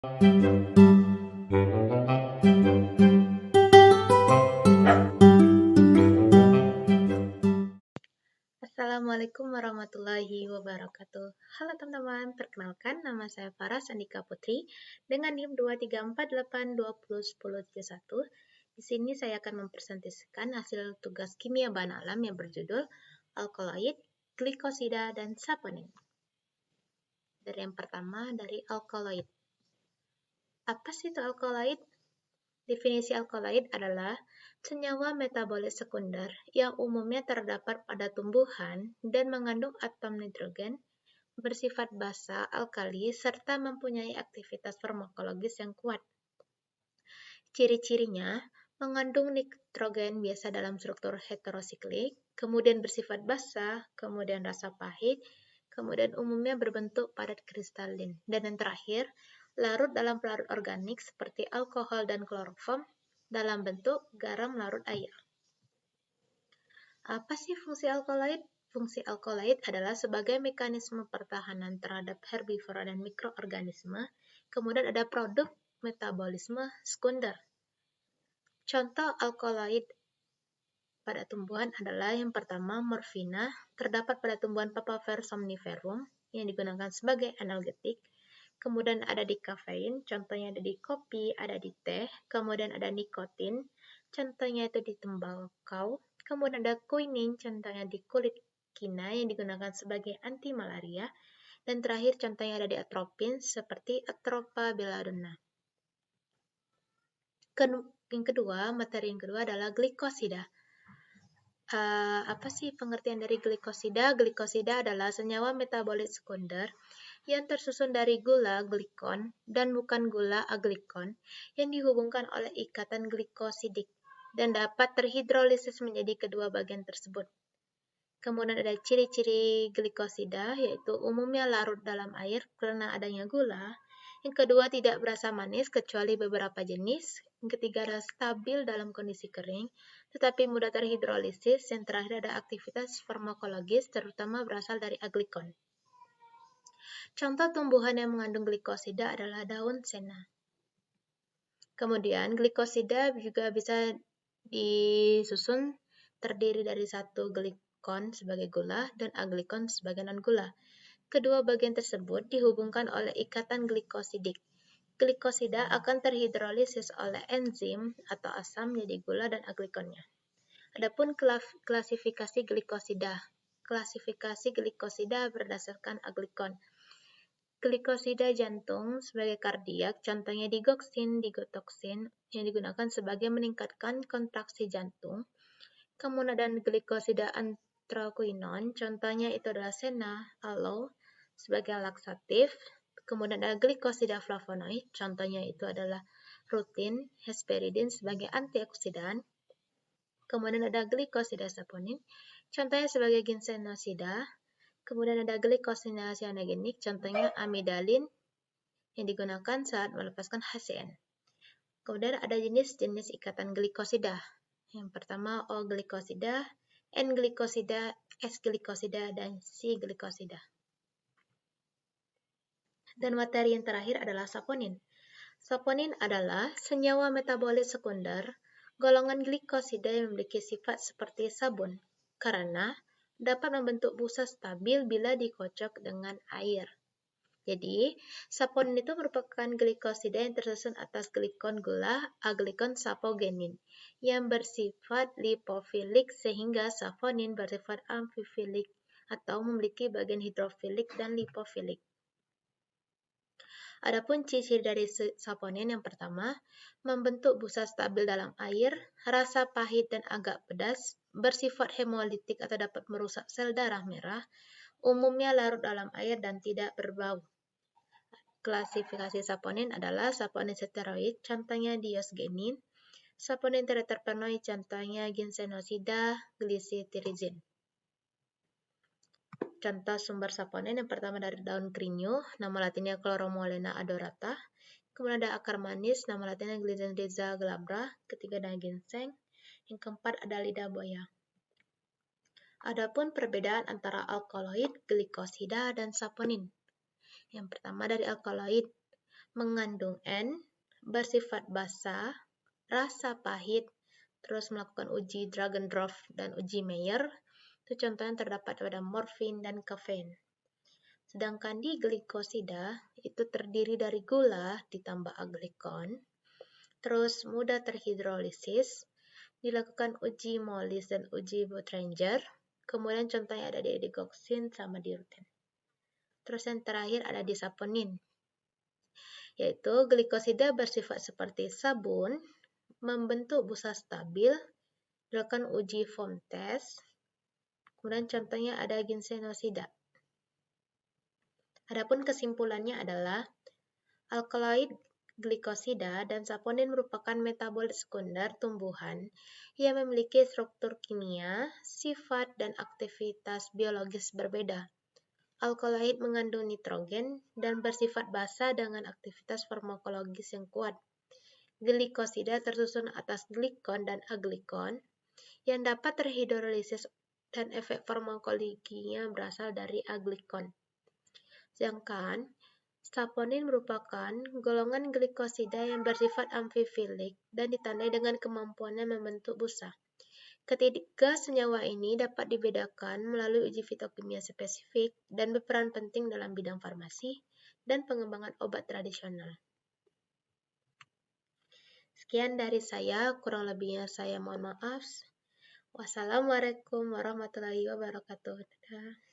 Assalamualaikum warahmatullahi wabarakatuh. Halo teman-teman, perkenalkan nama saya Faras Andika Putri dengan NIM 234820101. Di sini saya akan mempresentasikan hasil tugas kimia bahan alam yang berjudul alkaloid, glikosida, dan saponin. Dari yang pertama, dari alkaloid. Apa sih itu alkaloid? Definisi alkaloid adalah senyawa metabolit sekunder yang umumnya terdapat pada tumbuhan dan mengandung atom nitrogen, bersifat basa, alkali, serta mempunyai aktivitas farmakologis yang kuat. Ciri-cirinya, mengandung nitrogen biasa dalam struktur heterosiklik, kemudian bersifat basa, kemudian rasa pahit, kemudian umumnya berbentuk padat kristalin, dan yang terakhir, larut dalam pelarut organik seperti alkohol dan kloroform dalam bentuk garam larut air. Apa sih fungsi alkaloid? Fungsi alkaloid adalah sebagai mekanisme pertahanan terhadap herbivora dan mikroorganisme, kemudian ada produk metabolisme sekunder. Contoh alkaloid pada tumbuhan adalah yang pertama morfina, terdapat pada tumbuhan Papaver somniferum yang digunakan sebagai analgetik. Kemudian ada di kafein, contohnya ada di kopi, ada di teh. Kemudian ada nikotin, contohnya itu di tembakau. Kemudian ada quinin, contohnya di kulit kina yang digunakan sebagai anti malaria. Dan terakhir contohnya ada di atropin seperti Atropa belladonna. Materi yang kedua adalah glikosida. Apa sih pengertian dari glikosida? Glikosida adalah senyawa metabolit sekunder yang tersusun dari gula, glikon, dan bukan gula, aglikon, yang dihubungkan oleh ikatan glikosidik dan dapat terhidrolisis menjadi kedua bagian tersebut. Kemudian ada ciri-ciri glikosida, yaitu umumnya larut dalam air karena adanya gula. Yang kedua, tidak berasa manis kecuali beberapa jenis. Yang ketiga, adalah stabil dalam kondisi kering, tetapi mudah terhidrolisis. Yang terakhir, ada aktivitas farmakologis, terutama berasal dari aglikon. Contoh tumbuhan yang mengandung glikosida adalah daun sena. Kemudian, glikosida juga bisa disusun terdiri dari satu glikon sebagai gula dan aglikon sebagai non-gula. Kedua bagian tersebut dihubungkan oleh ikatan glikosidik. Glikosida akan terhidrolisis oleh enzim atau asam jadi gula dan aglikonnya. Adapun klasifikasi glikosida. Klasifikasi glikosida berdasarkan aglikon. Glikosida jantung sebagai kardiak, contohnya digoksin, digotoksin, yang digunakan sebagai meningkatkan kontraksi jantung. Kemudian ada glikosida anthraquinone, contohnya itu adalah sena, aloe, sebagai laksatif. Kemudian ada glikosida flavonoid, contohnya itu adalah rutin, hesperidin sebagai antioksidan. Kemudian ada glikosida saponin, contohnya sebagai ginsenosida. Kemudian ada glikosida cyanogenik, contohnya amidalin yang digunakan saat melepaskan HCN. Kemudian ada jenis-jenis ikatan glikosida. Yang pertama O-glikosida, N-glikosida, S-glikosida, dan C-glikosida. Dan materi yang terakhir adalah saponin. Saponin adalah senyawa metabolit sekunder golongan glikosida yang memiliki sifat seperti sabun karena dapat membentuk busa stabil bila dikocok dengan air. Jadi, saponin itu merupakan glikosida yang tersusun atas glikon gula, aglikon sapogenin, yang bersifat lipofilik sehingga saponin bersifat amfifilik atau memiliki bagian hidrofilik dan lipofilik. Adapun ciri dari saponin yang pertama, membentuk busa stabil dalam air, rasa pahit dan agak pedas, bersifat hemolitik atau dapat merusak sel darah merah, umumnya larut dalam air dan tidak berbau. Klasifikasi saponin adalah saponin steroid, contohnya diosgenin, saponin terpenoid, contohnya ginsenosida, glycyrrhizin. Contoh sumber saponin yang pertama dari daun kerinyu, nama latinnya Chloromolena adorata. Kemudian ada akar manis, nama latinnya Glycyrrhiza glabra. Ketiga ada ginseng. Yang keempat ada lidah buaya. Adapun perbedaan antara alkaloid, glikosida, dan saponin. Yang pertama dari alkaloid. mengandung N, bersifat basa, rasa pahit, terus melakukan uji Dragendorff dan uji Mayer. Itu contoh yang terdapat pada morfin dan kafein. Sedangkan di glikosida itu terdiri dari gula ditambah aglikon, terus mudah terhidrolisis, dilakukan uji Molis dan uji Botranger, kemudian contohnya ada di digoxin sama di rutin. Terus yang terakhir ada di saponin, yaitu glikosida bersifat seperti sabun, membentuk busa stabil, dilakukan uji foam test, kemudian contohnya ada ginsenosida. Adapun kesimpulannya adalah alkaloid glikosida dan saponin merupakan metabolit sekunder tumbuhan yang memiliki struktur kimia, sifat, dan aktivitas biologis berbeda. Alkaloid mengandung nitrogen dan bersifat basa dengan aktivitas farmakologis yang kuat. Glikosida tersusun atas glikon dan aglikon yang dapat terhidrolisis dan efek farmakologinya berasal dari aglikon. Sedangkan saponin merupakan golongan glikosida yang bersifat amfifilik dan ditandai dengan kemampuannya membentuk busa. Ketiga senyawa ini dapat dibedakan melalui uji fitokimia spesifik dan berperan penting dalam bidang farmasi dan pengembangan obat tradisional. Sekian dari saya, kurang lebihnya saya mohon maaf. Wassalamualaikum warahmatullahi wabarakatuh. Dadah.